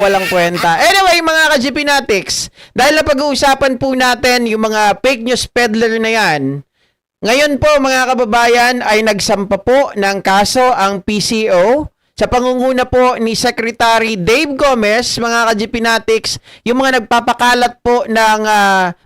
walang kwenta. Anyway, mga ka-GP Natics, dahil na pag-uusapan po natin yung mga fake news peddler na yan, ngayon po mga kababayan ay nagsampa po ng kaso ang PCO sa pangunguna po ni Secretary Dave Gomez, mga ka-GP Natics, yung mga nagpapakalat po ng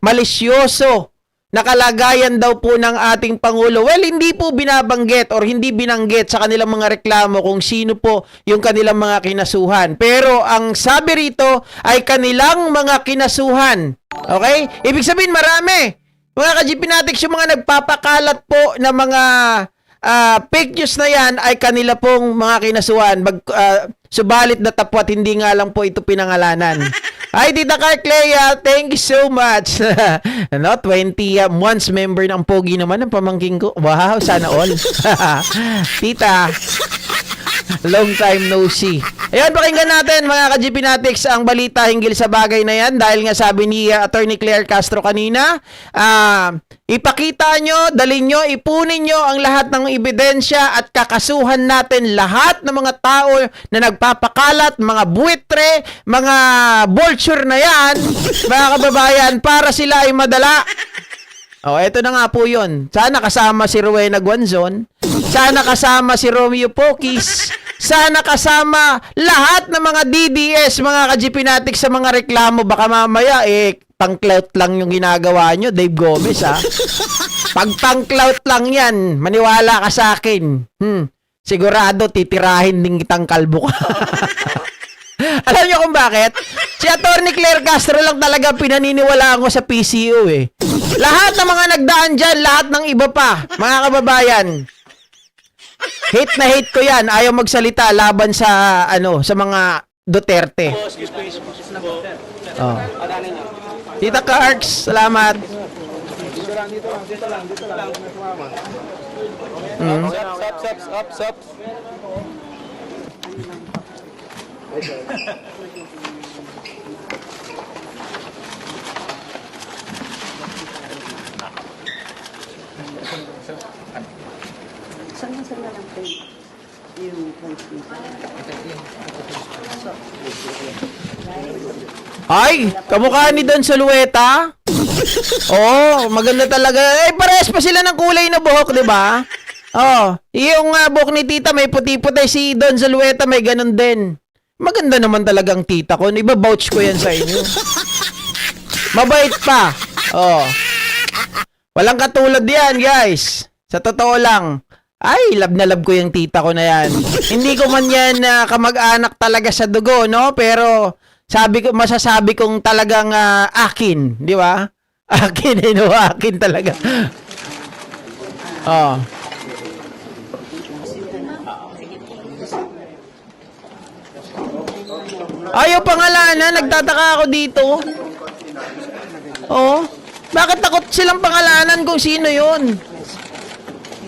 malisyoso na kalagayan daw po ng ating Pangulo. Well, hindi po binabanggit or hindi binanggit sa kanilang mga reklamo kung sino po yung kanilang mga kinasuhan. Pero ang sabi rito ay kanilang mga kinasuhan. Okay? Ibig sabihin marami. Mga ka-GP Natics, yung mga nagpapakalat po ng mga fake news na yan ay kanila pong mga kinasuhan. Subalit na tapwat, hindi nga lang po ito pinangalanan. Hi, Tita Carclea. Thank you so much. 20 months member ng Pogi naman ang pamangking ko. Wow, sana all. Tita, long time no see. Ayan, pakinggan natin mga ka-GP Natics ang balita hinggil sa bagay na yan dahil nga sabi ni Attorney Claire Castro kanina, ipakita nyo, dalhin nyo, ipunin nyo ang lahat ng ebidensya at kakasuhan natin lahat ng mga tao na nagpapakalat, mga buitre, mga vulture na yan, mga kababayan, para sila ay madala. Oh, eto na nga po yun. Sana kasama si Rowena Guanzon. Sana kasama si Romeo Pokis. Sana kasama lahat ng mga DDS, mga ka-GP Natics sa mga reklamo. Baka mamaya, pang-clout lang yung ginagawa nyo, Dave Gomez, ha? Pag pang-clout lang yan, maniwala ka sa akin. Sigurado, titirahin din kitang kalbo ka. Alam niyo kung bakit? Si Attorney Claire Castro lang talaga pinaniniwalaan ko sa PCO, Lahat ng mga nagdaan dyan, lahat ng iba pa, mga kababayan. Hate na hate ko yan. Ayaw magsalita laban sa, sa mga Duterte. Oh. Tita Carks, salamat. Dito lang. Stop. Saan lang po yung Ay, kamukha ni Don Solueta. Oh, maganda talaga. Parehas pa sila ng kulay na buhok, di ba? Oh, yung buhok ni tita may puti-puti, si Don Solueta may ganun din. Maganda naman talagang tita ko. Iba-vouch ko yan sa inyo. Mabait pa. Oh. Walang katulad yan, guys. Sa totoo lang. Ay, love na love ko yung tita ko na yan. Hindi ko man yan kamag-anak talaga sa dugo, no? Pero masasabi kong talagang akin, di ba? Akin, no? Akin talaga. Oh. Ayaw pangalanan, nagtataka ako dito. Oh. Bakit takot silang pangalanan kung sino yun?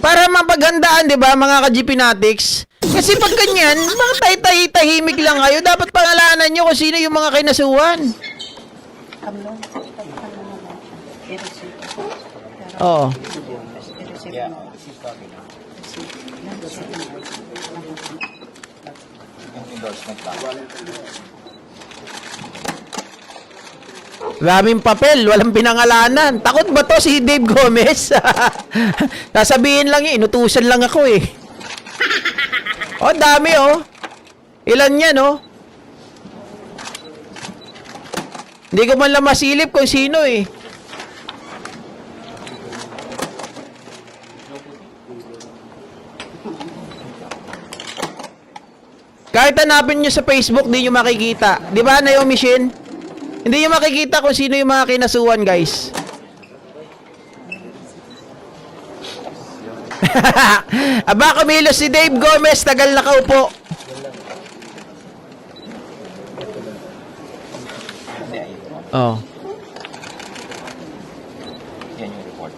Para mapaghandaan, di ba, mga ka-GP Natics? Kasi pag ganyan, mga tahimik lang kayo. Dapat pangalanan nyo kung sino yung mga kinasuhan. Oo. Daming papel, walang pinangalanan. Takot ba to si Dave Gomez? Sasabihin lang inutusan lang ako Oh, dami Ilan yan Hindi ko man lang masilip kung sino Kahit hanapin nyo sa Facebook, di nyo makikita. Di ba, Naomi Shin? Hindi nyo makikita kung sino yung mga kinasuhan, guys. Aba, kumilos si Dave Gomez. Tagal nakaupo. Oh. Yan yung report.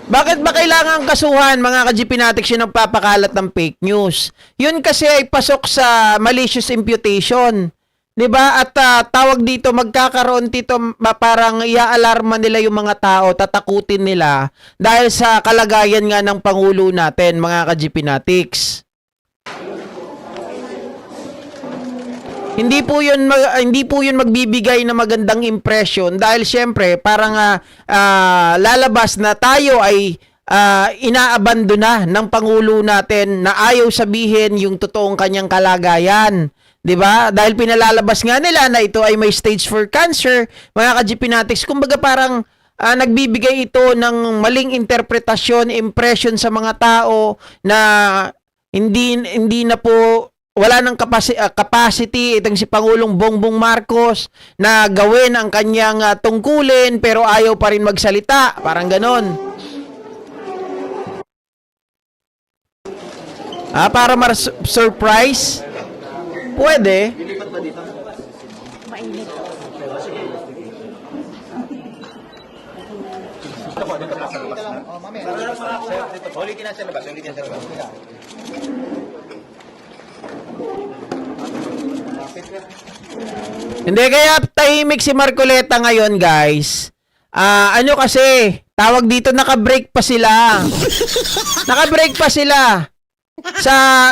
Bakit ba kailangan kasuhan, mga ka-GP Natics, yung nagpapakalat ng fake news? Yun kasi ay pasok sa malicious imputation. 'Di ba? At tawag dito, magkakaroon dito parang iaalarma nila yung mga tao, tatakutin nila dahil sa kalagayan nga ng pangulo natin, mga ka-GPnatics. Hindi po 'yun magbibigay ng magandang impression dahil syempre parang lalabas na tayo ay inaabandona ng pangulo natin na ayaw sabihin yung totoong kanyang kalagayan. 'Di ba? Dahil pinalalabas nga nila na ito ay may stage 4 cancer, mga ka-GPnatics. Kumbaga parang nagbibigay ito ng maling interpretasyon, impression sa mga tao na hindi na po wala ng capacity itong si Pangulong Bongbong Marcos na gawin ang kanyang tungkulin pero ayaw pa rin magsalita. Parang ganon. Para surprise? Pwede. Mainit. Ulitin na sa labas. Hindi, kaya tahimik si Marcoleta ngayon, guys. Ano kasi, tawag dito, naka-break pa sila. Naka-break pa sila.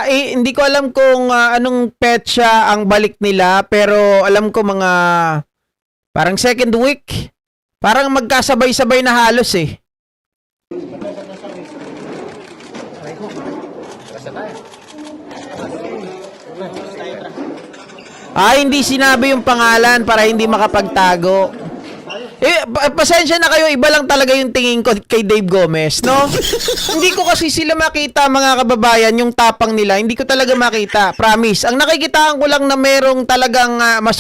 Hindi ko alam kung anong petsa ang balik nila, pero alam ko mga parang second week. Parang magkasabay-sabay na halos eh. Hindi sinabi yung pangalan para hindi makapagtago. Pasensya na kayo, iba lang talaga yung tingin ko kay Dave Gomez, no? Hindi ko kasi sila makita, mga kababayan, yung tapang nila. Hindi ko talaga makita, promise. Ang nakikitaan ko lang na merong talagang mas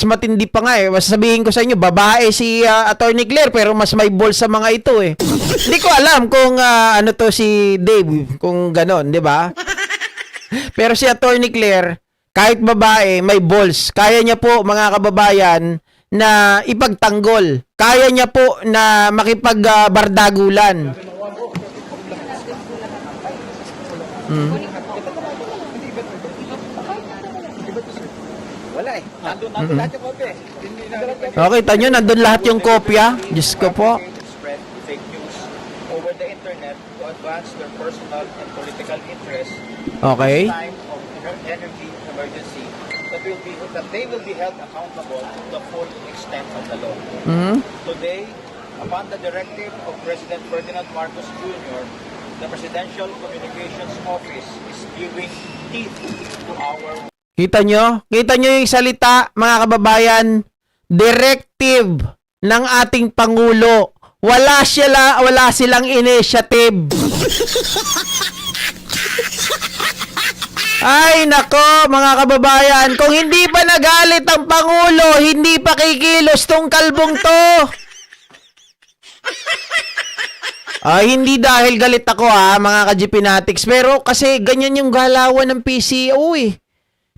matindi pa nga eh. Mas sabihin ko sa inyo, babae si Attorney Claire pero mas may balls sa mga ito eh. Hindi ko alam kung ano to si Dave, kung ganon, di ba? Pero si Attorney Claire, kahit babae, may balls. Kaya niya po, mga kababayan, na ipagtanggol. Kaya niya po na makipagbardagulan. Wala eh. Nandun lahat yung kope. Okay, tanyo, nandun lahat yung kopya. Diyos ko po. Spread fake news over the internet to advance their personal and political interests. Okay. Time of energy emergency that they will be held accountable to the full extent of the law. Today, upon the directive of President Ferdinand Marcos Jr., the Presidential Communications Office is giving teeth to our... Kita nyo? Kita nyo yung salita, mga kababayan? Directive ng ating Pangulo. Wala silang initiative. Ay, nako, mga kababayan. Kung hindi pa nagalit ang Pangulo, hindi pa kikilos tong kalbong to. Hindi dahil galit ako mga ka-GPnatics. Pero kasi ganyan yung galawan ng PCO eh.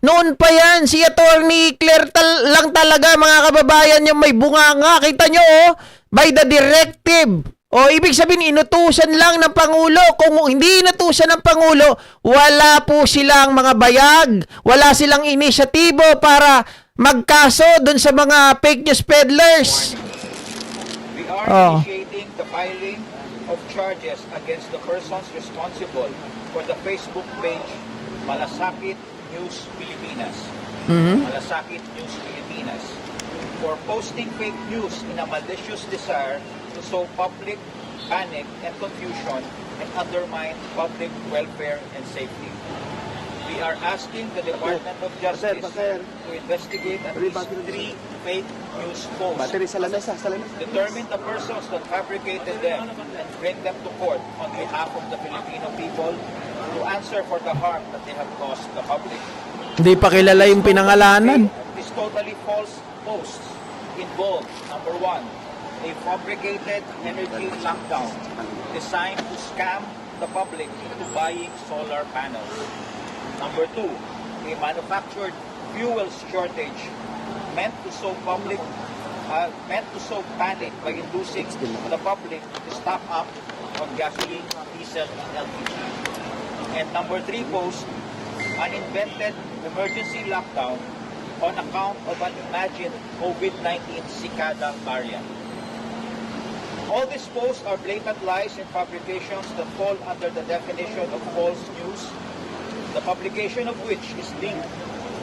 Noon pa yan, si Attorney Claire lang talaga, mga kababayan, yung may bunganga. Kita nyo, by the directive. Ibig sabihin, inutusan lang ng Pangulo. Kung hindi inutusan ng Pangulo, wala po silang mga bayag. Wala silang inisyatibo para magkaso dun sa mga fake news peddlers. We are initiating the filing of charges against the persons responsible for the Facebook page Malasakit News Pilipinas. Malasakit News Pilipinas. For posting fake news in a malicious desire to sow public panic and confusion and undermine public welfare and safety. We are asking the Department of Justice to investigate at least 3 fake news posts, determine the persons that fabricated them, and bring them to court on behalf of the Filipino people to answer for the harm that they have caused the public. Hindi pa kilala yung pinangalanan. These totally false posts involve, number 1, a fabricated energy lockdown designed to scam the public into buying solar panels. Number 2, a manufactured fuel shortage meant to sow panic by inducing the public to stock up on gasoline, diesel, and LPG. And number 3 post, an invented emergency lockdown on account of an imagined COVID-19 cicada variant. All these posts are blatant lies and fabrications that fall under the definition of false news, the publication of which is deemed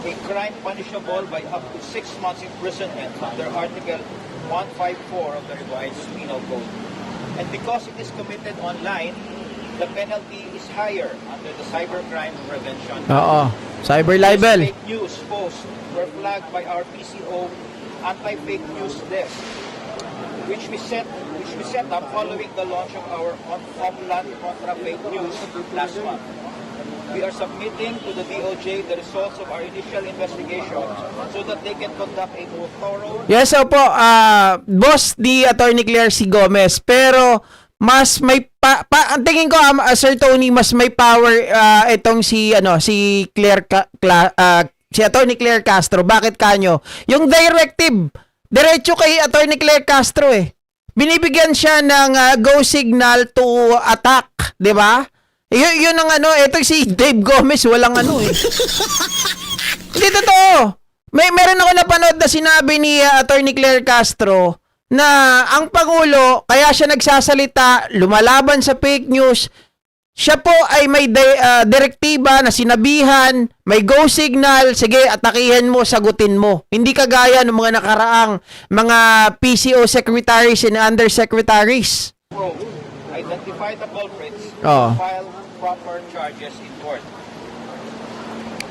a crime punishable by up to 6 months imprisonment under Article 154 of the Revised Penal Code. And because it is committed online, the penalty is higher under the Cybercrime Prevention Act. Oo. Cyber libel. These fake news posts were flagged by our PCO anti-fake news desk, which we set up following the launch of our Offline Contra Fake News last month. We are submitting to the DOJ the results of our initial investigation so that they can conduct a more thorough. Yes, opo. Boss ni Attorney Claire C. Gomez. Pero mas may ang tingin ko Sir Tony, mas may power itong si si Attorney Claire Castro. Bakit kanyo? Yung directive diretso kay Attorney Claire Castro eh. Binibigyan siya ng go signal to attack, 'di ba? Yun ang ito si Dave Gomez, walang eh. Hindi totoo. Meron ako napanood na sinabi ni Attorney Claire Castro na ang Pangulo, kaya siya nagsasalita, lumalaban sa fake news, siya po ay may direktiba na sinabihan, may go signal, sige, atakihin mo, sagutin mo. Hindi kagaya ng mga nakaraang mga PCO secretaries and undersecretaries. Identify the culprits Oh. and file proper charges in court.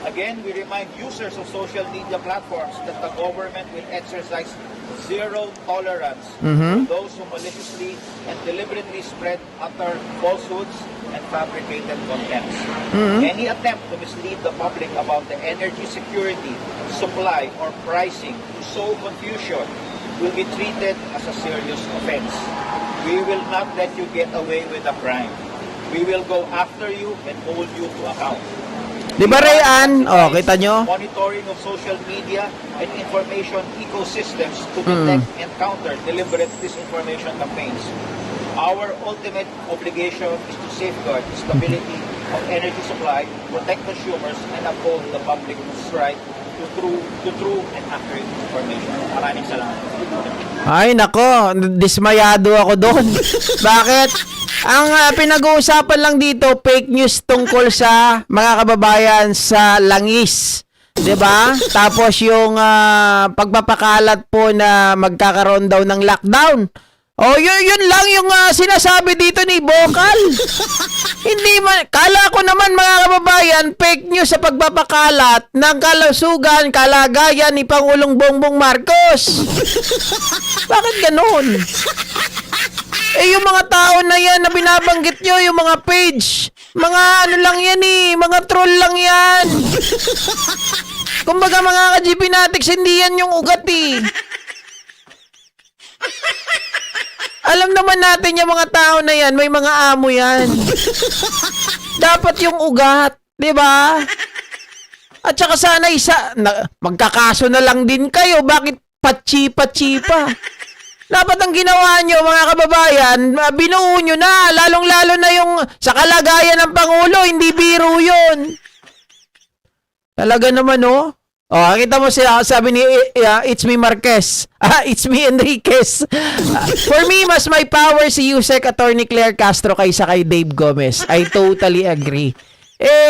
Again, we remind users of social media platforms that the government will exercise zero tolerance to those who maliciously and deliberately spread utter falsehoods and fabricated contents. Any attempt to mislead the public about the energy security, supply, or pricing to sow confusion will be treated as a serious offense. We will not let you get away with a crime. We will go after you and hold you to account. Di ba, Rayan? Oh, kita nyo? Monitoring of social media and information ecosystems to detect and counter deliberate disinformation campaigns. Our ultimate obligation is to safeguard the stability of energy supply, protect consumers, and uphold the public's right to true and accurate information. Maraming salamat. Ay, nako, dismayado ako doon. Bakit? Ang pinag-uusapan lang dito, fake news tungkol sa mga kababayan sa langis. 'Di ba? Tapos yung pagpapakalat po na magkakaroon daw ng lockdown. Oh, yun lang yung sinasabi dito ni Bokal. Hindi man, kala ko naman mga kababayan, fake news sa pagpapakalat ng kalusugan, kalagayan ni Pangulong Bongbong Marcos. Bakit ganun? Yung mga tao na yan na binabanggit nyo, yung mga page, mga lang yan mga troll lang yan. Kumbaga mga ka-GP Natics, hindi yan yung ugat Alam naman natin yung mga tao na yan, may mga amo yan. Dapat yung ugat, di ba? At saka sana magkakaso na lang din kayo, bakit patsi-patsi pa? Dapat ang ginawa nyo, mga kababayan, binuo nyo na, lalong-lalo na yung sa kalagayan ng Pangulo, hindi biro yun. Talaga naman, oh. Oh, kita mo sila, sabi ni It's me Marquez. It's me Enriquez. For me, mas may power si Yusek Attorney Claire Castro kaysa kay Dave Gomez. I totally agree.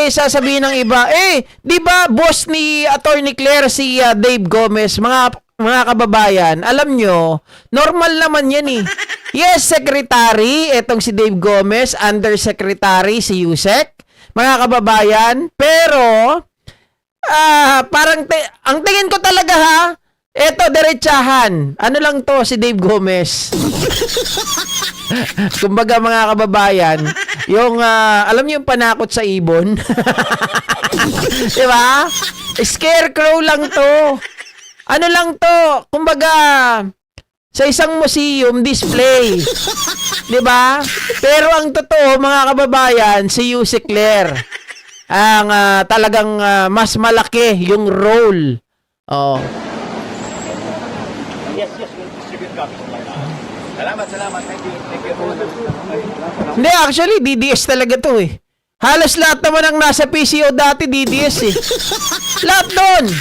Sasabihin ng iba, di ba boss ni Attorney Claire si Dave Gomez, mga kababayan, alam nyo, normal naman yan Yes, secretary, etong si Dave Gomez, undersecretary si Yusek, mga kababayan, pero parang ang tingin ko talaga eto diretsahan. Ano lang to si Dave Gomez. Kumbaga mga kababayan, yung alam niyo yung panakot sa ibon. 'Di ba? Scarecrow lang to. Ano lang to? Kumbaga sa isang museum display. 'Di ba? Pero ang totoo mga kababayan, si Yusek Claire ang talagang mas malaki yung role. Oh. Yes, we'll distribute copies. Salamat. Thank you. Hindi, actually, DDS talaga to Halos lahat naman ang nasa PCO dati, DDS eh. Lahat doon.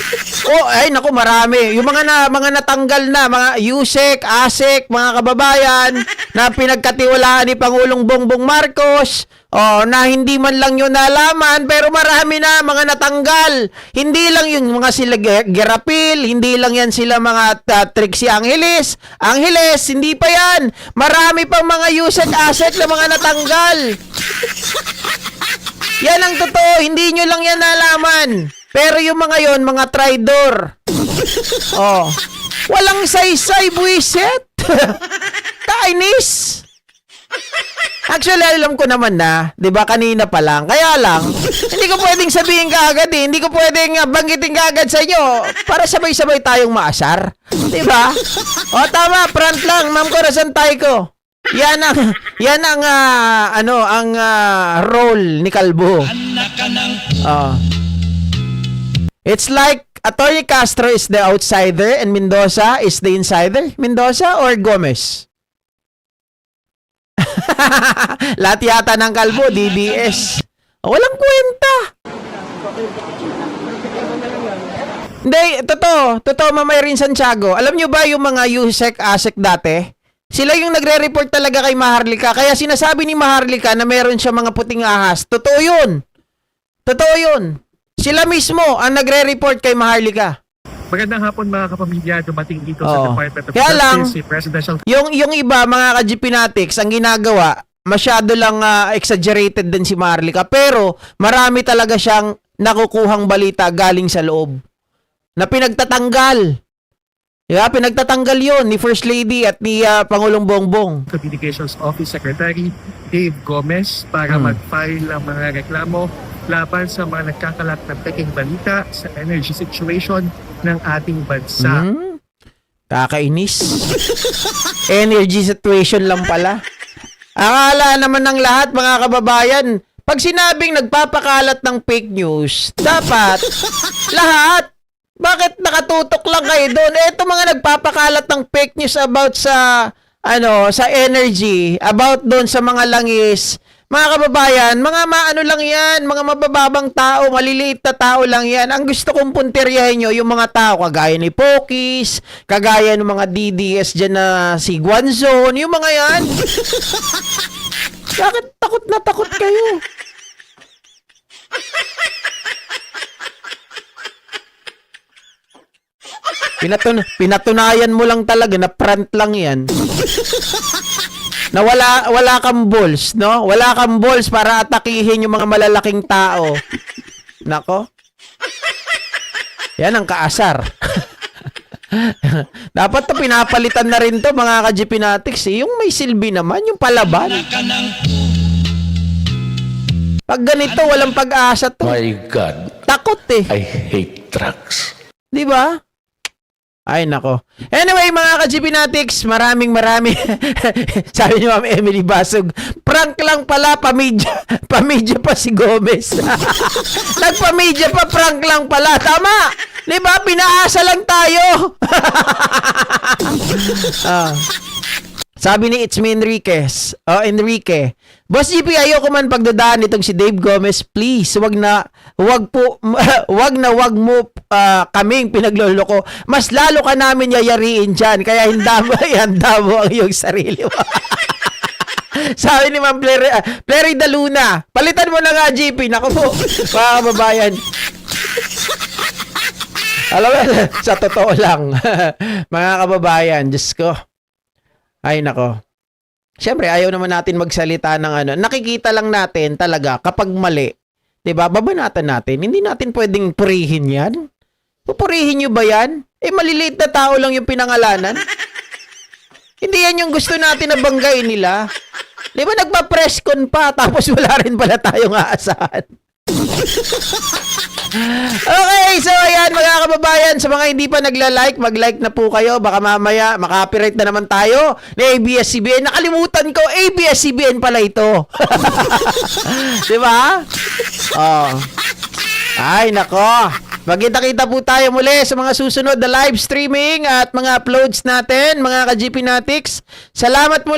Oh, ay naku, marami. Yung mga natanggal na, mga Yusek, Asek, mga kababayan na pinagkatiwalaan ni Pangulong Bongbong Marcos. Oh, na hindi man lang yun nalaman, pero marami na mga natanggal. Hindi lang yung mga sila Gerapil, hindi lang yan sila mga Trixie Angeles. Angeles, hindi pa yan. Marami pang mga Yusek, Asek na mga natanggal. Yan ang totoo, hindi nyo lang yan nalaman. Pero yung mga yon, mga traidor. Oh, walang saysay, buwiset. Kainis. Actually, alam ko naman na, 'di ba, kanina pa lang. Kaya lang, hindi ko pwedeng sabihin kaagad eh. Hindi ko pwedeng banggitin kaagad sa inyo para sabay-sabay tayong maasar. 'Di ba? O tama, front lang, Ma'am Corazon Taiko. Yan ang role ni Kalbo. It's like Atty. Castro is the outsider and Mendoza is the insider. Mendoza or Gomez? Lahat yata ng Kalbo, DDS. Walang kwenta. Hindi, totoo, Ma'am Irene Santiago. Alam nyo ba yung mga Yusek, Asek dati? Sila yung nagre-report talaga kay Maharlika. Kaya sinasabi ni Maharlika na meron siya mga puting ahas. Totoo yun. Sila mismo ang nagre-report kay Maharlika. Magandang hapon mga kapamilya, dumating dito sa Department of Kaya lang, Justice, si Presidential yung iba, mga ka-GPnatics, ang ginagawa, masyado lang exaggerated din si Maharlika. Pero marami talaga siyang nakukuhang balita galing sa loob. Na pinagtatanggal. Yeah, pinagtatanggal yon ni First Lady at ni Pangulong Bongbong. Communications Office Secretary Dave Gomez para mag-file ng mga reklamo laban sa mga nagkakalat ng peking balita sa energy situation ng ating bansa. Kakainis. Energy situation lang pala. Akala naman ng lahat, mga kababayan, pag sinabing nagpapakalat ng fake news, dapat lahat. Bakit nakatutok lang kayo doon? Ito mga nagpapakalat ng fake news about sa energy, about doon sa mga langis. Mga kababayan, mga maano lang yan, mga mabababang tao, maliliit na tao lang yan. Ang gusto kong punteryahin nyo, yung mga tao kagaya ni Pokis, kagaya ng mga DDS dyan na si Guanzon, yung mga yan. Bakit takot na takot kayo? Pinatunayan mo lang talaga na front lang yan. Na wala kang balls, no? Wala kang balls para atakihin yung mga malalaking tao. Nako. Yan ang kaasar. Dapat to pinapalitan na rin to, mga ka-GPnatics. Yung may silbi naman, yung palaban. Pag ganito, walang pag-asa to. My God, Takot eh. I hate trucks. Di ba? Ay, nako. Anyway, mga ka-GPnatics, maraming sabi ni Ma'am Emily Basog, prank lang pala, pamidya pa si Gomez. Nagpamidya pa, prank lang pala. Tama! Di ba? Pinaasa lang tayo. Sabi ni It's me Enrique, Boss GP, ayoko man pagdadaan itong si Dave Gomez. Please, wag mo kaming pinagloloko. Mas lalo ka namin yayariin dyan. Kaya handa mo ang iyong sarili mo. Sabi ni Ma'am Plery Daluna, palitan mo na nga GP. Naku po, mga kababayan. Alam mo, sa totoo lang, mga kababayan, Diyos ko. Ay, nako. Siyempre, ayaw naman natin magsalita ng nakikita lang natin talaga kapag mali. 'Di ba? Babanatan natin. Hindi natin pwedeng purihin 'yan. Pupurihin niyo ba 'yan? Maliliit na tao lang yung pinangalanan. Hindi yan yung gusto natin na banggain nila. 'Di ba nagpa-press con pa tapos wala rin pala tayong aasahan. Okay, so ayan mga kababayan, sa mga hindi pa nagla-like, mag-like na po kayo. Baka mamaya makapiright na naman tayo ni ABS-CBN. Nakalimutan ko, ABS-CBN pala ito. Diba? Oh. Ay, nako. Magkita-kita po tayo muli sa mga susunod na live streaming at mga uploads natin, mga ka-GPnatics. Salamat muli.